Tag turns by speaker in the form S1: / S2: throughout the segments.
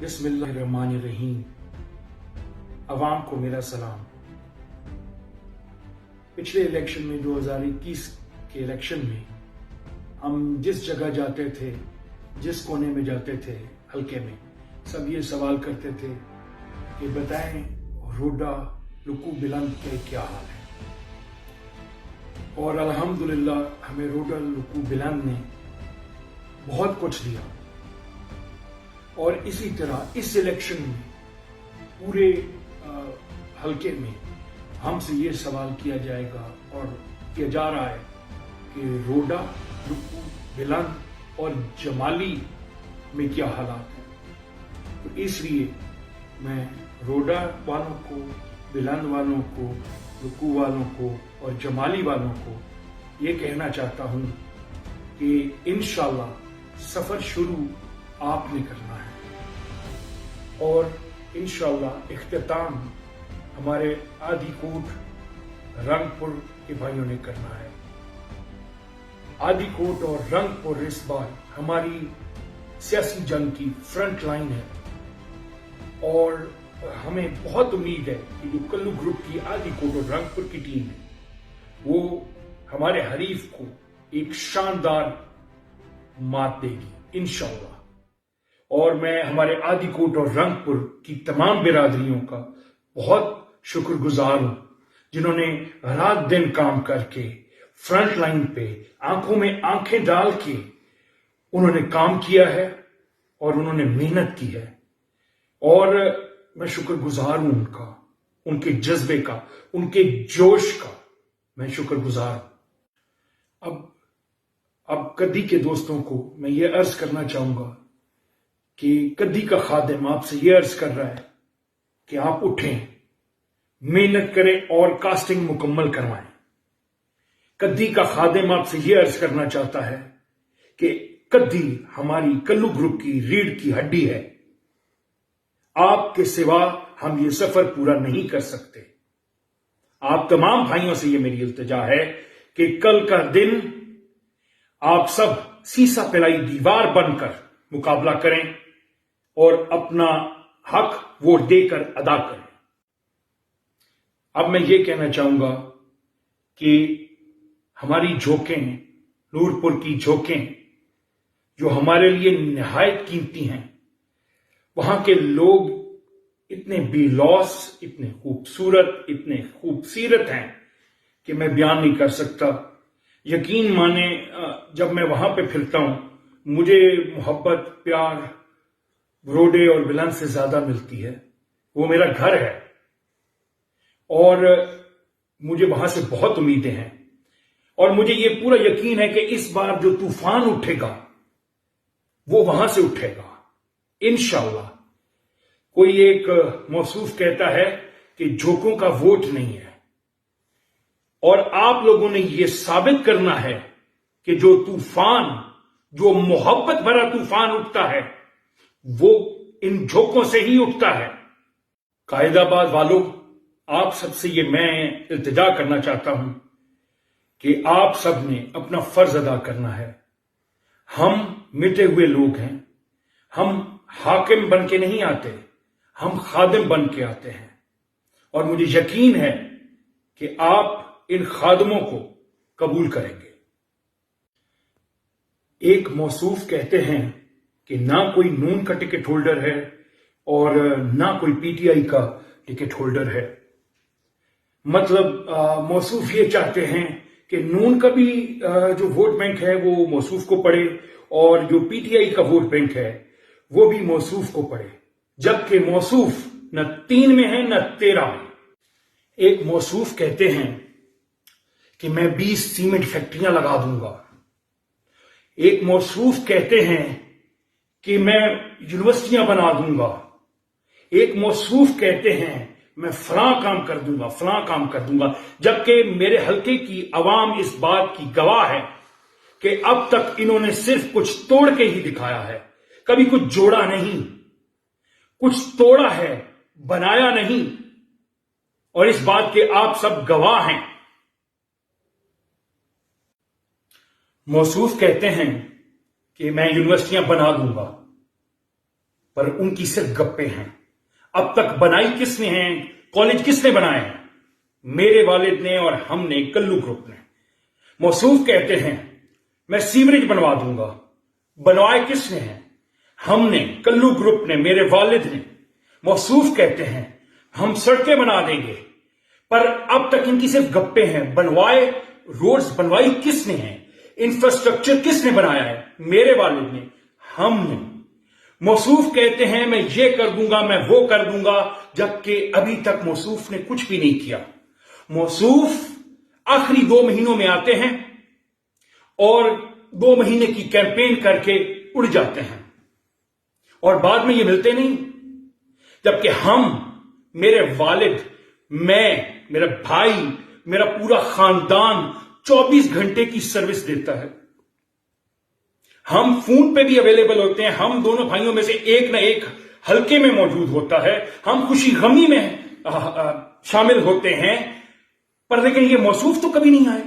S1: बिस्मिल्लाहिर्रहमानिर्रहीम। अवाम को मेरा सलाम। पिछले इलेक्शन में 2021 के इलेक्शन में हम जिस जगह जाते थे, जिस कोने में जाते थे हल्के में, सब ये सवाल करते थे कि बताएं रोडा लुकू बिलंद के क्या हाल है। और अल्हम्दुलिल्लाह हमें रोडा लुकू बिलंद ने बहुत कुछ दिया। और इसी तरह इस इलेक्शन में पूरे हल्के में हमसे ये सवाल किया जाएगा और किया जा रहा है कि रोडा लुकू बिलंद और जमाली में क्या हालात हैं। तो इसलिए मैं रोडा वालों को, बिलंद वालों को, लुकू वालों को और जमाली वालों को ये कहना चाहता हूं कि इंशाल्लाह सफर शुरू आपने करना है और इंशाल्लाह इख्तिताम हमारे आदिकोट रंगपुर के भाइयों ने करना है। आदिकोट और रंगपुर इस बार हमारी सियासी जंग की फ्रंट लाइन है और हमें बहुत उम्मीद है कि जो कल्लू ग्रुप की आदिकोट और रंगपुर की टीम है वो हमारे हरीफ को एक शानदार मात देगी इंशाल्लाह। और मैं हमारे आदिकोट और रंगपुर की तमाम बिरादरियों का बहुत शुक्रगुजार हूं जिन्होंने रात दिन काम करके फ्रंट लाइन पे आंखों में आंखें डाल के उन्होंने काम किया है और उन्होंने मेहनत की है। और मैं शुक्रगुजार हूं उनका, उनके जज्बे का, उनके जोश का मैं शुक्रगुजार हूं। अब कद्दी के दोस्तों को मैं ये अर्ज करना चाहूंगा कि कद्दी का खादिम आपसे ये अर्ज कर रहा है कि आप उठें, मेहनत करें और कास्टिंग मुकम्मल करवाएं। कद्दी का खादिम आपसे ये अर्ज करना चाहता है कि कद्दी हमारी कल्लू ग्रुप की रीढ़ की हड्डी है। आपके सिवा हम ये सफर पूरा नहीं कर सकते। आप तमाम भाइयों से ये मेरी इल्तिजा है कि कल का दिन आप सब सीसा पिलाई दीवार बनकर मुकाबला करें और अपना हक वोट देकर अदा करें। अब मैं ये कहना चाहूंगा कि हमारी झोंकें, नूरपुर की झोंकें जो हमारे लिए निहायत कीमती हैं, वहां के लोग इतने बेलौस, इतने खूबसूरत, इतने खूबसीरत हैं कि मैं बयान नहीं कर सकता। यकीन माने जब मैं वहां पे फिरता हूं मुझे मोहब्बत, प्यार रोडे और बिलंद से ज्यादा मिलती है। वो मेरा घर है और मुझे वहां से बहुत उम्मीदें हैं और मुझे ये पूरा यकीन है कि इस बार जो तूफान उठेगा वो वहां से उठेगा इंशाअल्लाह। कोई एक मौसूफ कहता है कि झोंकों का वोट नहीं है और आप लोगों ने ये साबित करना है कि जो तूफान, जो मोहब्बत भरा तूफान उठता है वो इन झोंकों से ही उठता है। कायदाबाद वालों, आप सबसे ये मैं इल्तिजा करना चाहता हूं कि आप सब ने अपना फर्ज अदा करना है। हम मिटे हुए लोग हैं, हम हाकिम बन के नहीं आते, हम खादिम बन के आते हैं और मुझे यकीन है कि आप इन खादिमों को कबूल करेंगे। एक मौसूफ कहते हैं कि ना कोई नून का टिकट होल्डर है और ना कोई पीटीआई का टिकट होल्डर है। मतलब मौसूफ ये चाहते हैं कि नून का भी जो वोट बैंक है वो मौसूफ को पड़े और जो पीटीआई का वोट बैंक है वो भी मौसूफ को पड़े, जबकि मौसूफ न 3 में है न 13 में। एक मौसूफ कहते हैं कि मैं 20 सीमेंट फैक्ट्रियां लगा दूंगा। एक मौसूफ कहते हैं कि मैं यूनिवर्सिटियां बना दूंगा। एक मौसूफ कहते हैं मैं फलां काम कर दूंगा, फलां काम कर दूंगा, जबकि मेरे हल्के की आवाम इस बात की गवाह है कि अब तक इन्होंने सिर्फ कुछ तोड़ के ही दिखाया है, कभी कुछ जोड़ा नहीं। कुछ तोड़ा है, बनाया नहीं। और इस बात के आप सब गवाह हैं। मौसूफ कहते हैं कि मैं यूनिवर्सिटियां बना दूंगा। पर उनकी सिर्फ गप्पे हैं। अब तक बनाई किसने हैं, कॉलेज किसने बनाए हैं? मेरे वालिद ने और हमने, कल्लू ग्रुप ने। मौसूफ कहते हैं मैं सीवरेज बनवा दूंगा। बनवाए किसने हैं? हमने, कल्लू ग्रुप ने, मेरे वालिद ने। मौसूफ कहते हैं हम सड़कें बना देंगे, पर अब तक इनकी सिर्फ गप्पे हैं। बनवाए, रोड्स बनवाई किसने हैं? इंफ्रास्ट्रक्चर किसने बनाया है? मेरे वालिद ने, हमने। मौसूफ कहते हैं मैं ये कर दूंगा, मैं वो कर दूंगा, जबकि अभी तक मौसूफ ने कुछ भी नहीं किया। मौसूफ आखिरी 2 महीनों में आते हैं और 2 महीने की कैंपेन करके उड़ जाते हैं और बाद में ये मिलते नहीं। जबकि हम, मेरे वालिद, मैं, मेरा भाई, मेरा पूरा खानदान 24 घंटे की सर्विस देता है। हम फोन पे भी अवेलेबल होते हैं। हम दोनों भाइयों में से एक ना एक हलके में मौजूद होता है। हम खुशी गमी में शामिल होते हैं। पर लेकिन ये मौसूफ तो कभी नहीं आए।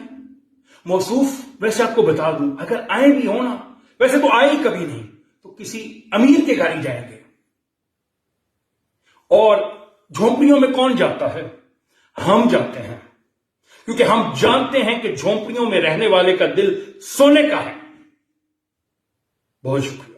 S1: मौसूफ, वैसे आपको बता दूं, अगर आए भी हो ना, वैसे तो आए ही कभी नहीं, तो किसी अमीर के घर ही जाएंगे। और झोंपड़ियों में कौन जाता है? हम जाते हैं, क्योंकि हम जानते हैं कि झोंपड़ियों में रहने वाले का दिल सोने का है। बहुत शुक्रिया।